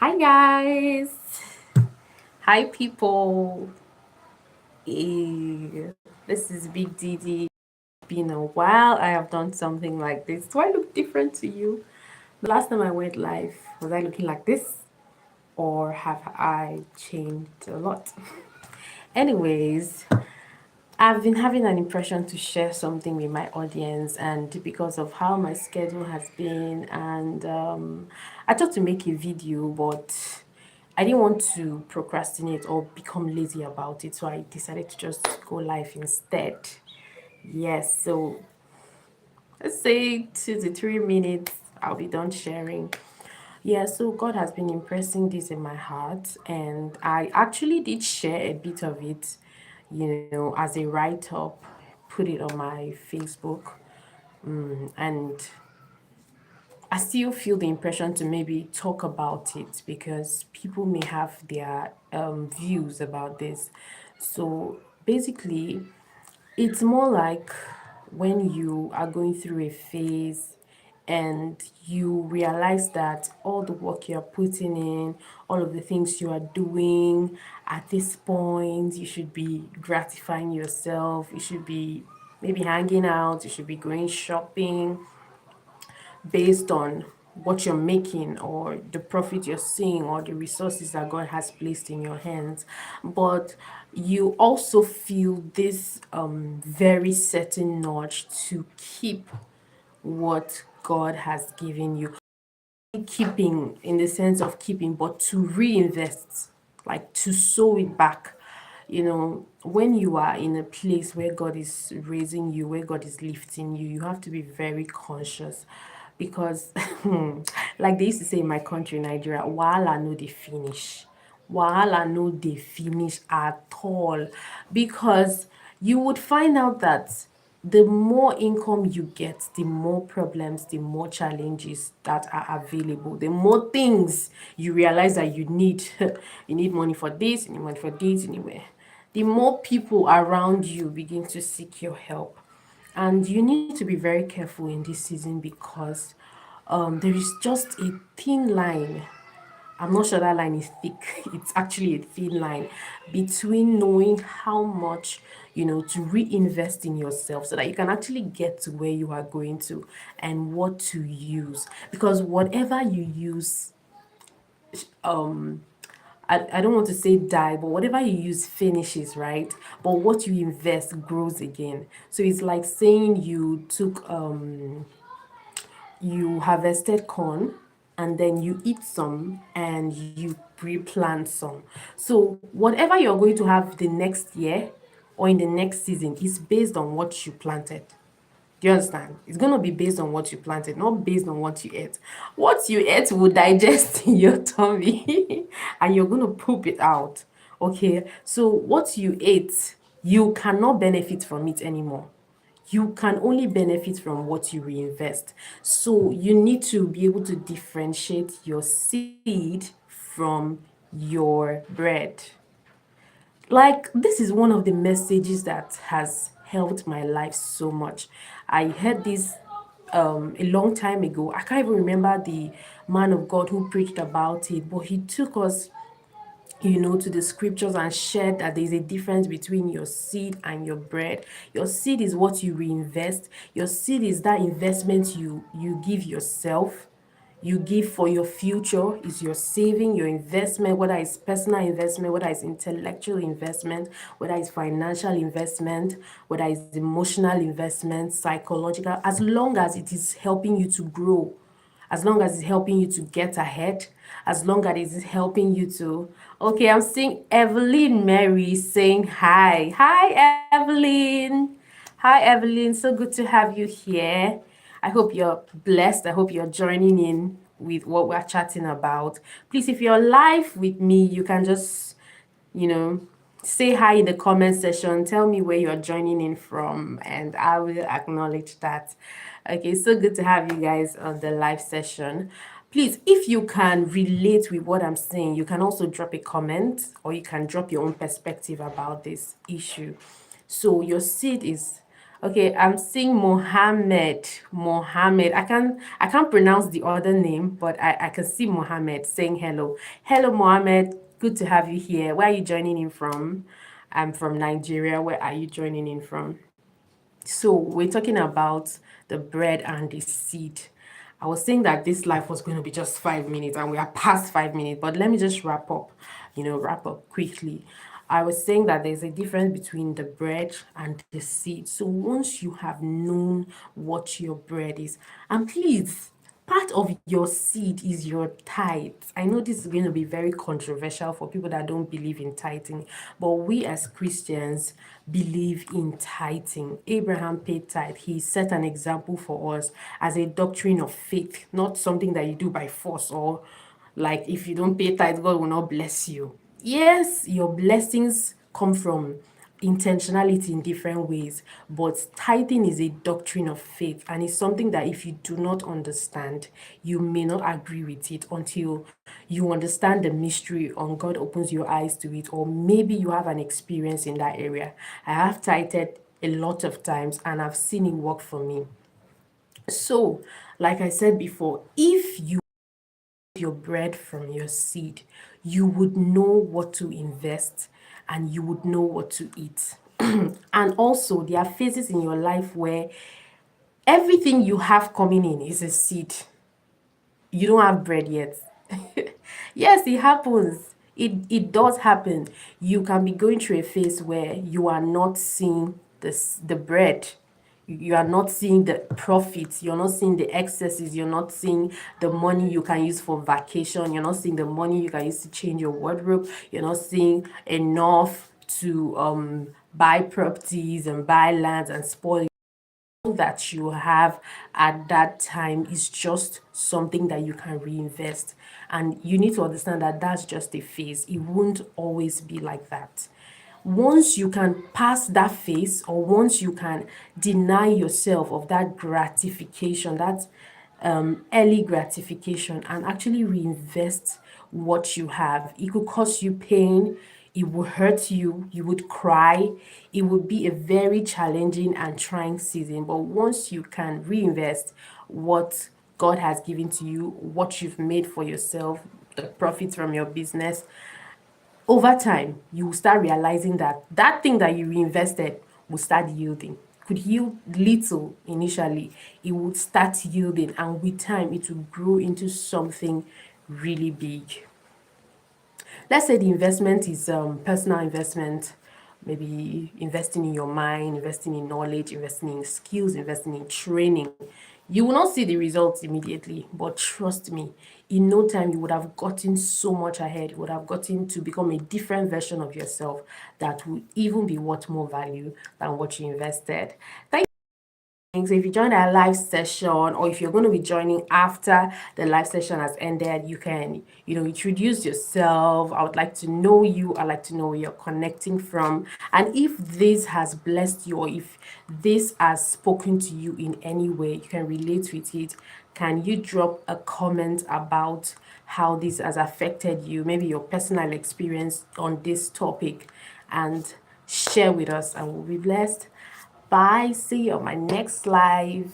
Hi guys. Hi people. This is Big Didi. Been a while. I have done something like this. Do I look different to you? The last time I went live, was I looking like this? Or have I changed a lot? Anyways, I've been having an impression to share something with my audience, and because of how my schedule has been, and I thought to make a video, but I didn't want to procrastinate or become lazy about it, so I decided to just go live instead. Yes, so let's say 2 to 3 minutes, I'll be done sharing. Yeah, so God has been impressing this in my heart, and I actually did share a bit of it, as a write up, put it on my Facebook, and I still feel the impression to maybe talk about it because people may have their views about this. So basically, it's more like when you are going through a phase and you realize that all the work you're putting in, all of the things you are doing at this point, you should be gratifying yourself, you should be maybe hanging out, you should be going shopping based on what you're making or the profit you're seeing or the resources that God has placed in your hands. But you also feel this very certain nudge to keep what God has given you. Keeping in the sense of keeping, but to reinvest, like to sow it back. When you are in a place where God is raising you, where God is lifting you, you have to be very conscious because, like they used to say in my country, Nigeria, wahala no dey finish. Wahala no dey finish at all, because you would find out that the more income you get, the more problems, the more challenges that are available, the more things you realize that you need. You need money for this, you need money for this, anywhere. The more people around you begin to seek your help. And you need to be very careful in this season because there is just a thin line. I'm not sure that line is thick. It's actually a thin line between knowing how much, to reinvest in yourself so that you can actually get to where you are going to, and what to use. Because whatever you use, I don't want to say die, but whatever you use finishes, right? But what you invest grows again. So it's like saying you harvested corn and then you eat some and you replant some. So whatever you're going to have the next year or in the next season is based on what you planted. Do you understand? It's going to be based on what you planted, not based on what you ate. What you ate will digest in your tummy and you're going to poop it out. Okay? So what you ate, you cannot benefit from it anymore. You can only benefit from what you reinvest. So you need to be able to differentiate your seed from your bread. Like, this is one of the messages that has helped my life so much. I heard this a long time ago. I can't even remember the man of God who preached about it, but he took us, to the scriptures and shared that there's a difference between your seed and your bread. Your seed is what you reinvest. Your seed is that investment you give yourself, you give for your future, is your saving, your investment, whether it's personal investment, whether it's intellectual investment, whether it's financial investment, whether it's emotional investment, psychological, as long as it is helping you to grow, as long as it's helping you to get ahead, as long as it's helping you to. Okay, I'm seeing Evelyn Mary saying hi. Hi, Evelyn. Hi, Evelyn. So good to have you here. I hope you're blessed. I hope you're joining in with what we're chatting about. Please, if you're live with me, you can just, you know, say hi in the comment section. Tell me where you're joining in from, and I will acknowledge that. Okay, so good to have you guys on the live session. Please, if you can relate with what I'm saying, you can also drop a comment or you can drop your own perspective about this issue. So, your seed is Okay, I'm seeing Mohammed. Mohammed. I can't pronounce the other name, but I can see Mohammed saying hello. Hello, Mohammed. Good to have you here. Where are you joining in from? I'm from Nigeria. Where are you joining in from? So we're talking about the bread and the seed. I was saying that this life was going to be just 5 minutes and we are past 5 minutes, but let me just wrap up quickly. I was saying that there's a difference between the bread and the seed. So once you have known what your bread is, and please, part of your seed is your tithe. I know this is going to be very controversial for people that don't believe in tithing, but we as Christians believe in tithing. Abraham paid tithe. He set an example for us as a doctrine of faith, not something that you do by force or like if you don't pay tithe, God will not bless you. Yes, your blessings come from intentionality in different ways, but tithing is a doctrine of faith and it's something that if you do not understand, you may not agree with it until you understand the mystery and God opens your eyes to it, or maybe you have an experience in that area. I have tithed a lot of times and I've seen it work for me. So, like I said before, if you your bread from your seed, you would know what to invest and you would know what to eat. And also, there are phases in your life where everything you have coming in is a seed. You don't have bread yet. Yes, it happens. It does happen. You can be going through a phase where you are not seeing the bread. You are not seeing the profits, you're not seeing the excesses, you're not seeing the money you can use for vacation, you're not seeing the money you can use to change your wardrobe, you're not seeing enough to buy properties and buy lands and spoil that you have at that time is just something that you can reinvest. And you need to understand that that's just a phase. It won't always be like that. Once you can pass that phase, or once you can deny yourself of that gratification, that early gratification, and actually reinvest what you have. It could cause you pain, it would hurt you, you would cry, it would be a very challenging and trying season. But once you can reinvest what God has given to you, what you've made for yourself, the profits from your business, over time, you will start realizing that that thing that you reinvested will start yielding. Could yield little initially, it would start yielding, and with time, it will grow into something really big. Let's say the investment is personal investment, maybe investing in your mind, investing in knowledge, investing in skills, investing in training. You will not see the results immediately, but trust me, in no time you would have gotten so much ahead. You would have gotten to become a different version of yourself that would even be worth more value than what you invested. Thank so if you join our live session, or if you're going to be joining after the live session has ended, you can, introduce yourself. I would like to know you. I'd like to know where you're connecting from. And if this has blessed you, or if this has spoken to you in any way, you can relate with it. Can you drop a comment about how this has affected you, maybe your personal experience on this topic, and share with us, and we'll be blessed. Bye. See you on my next live.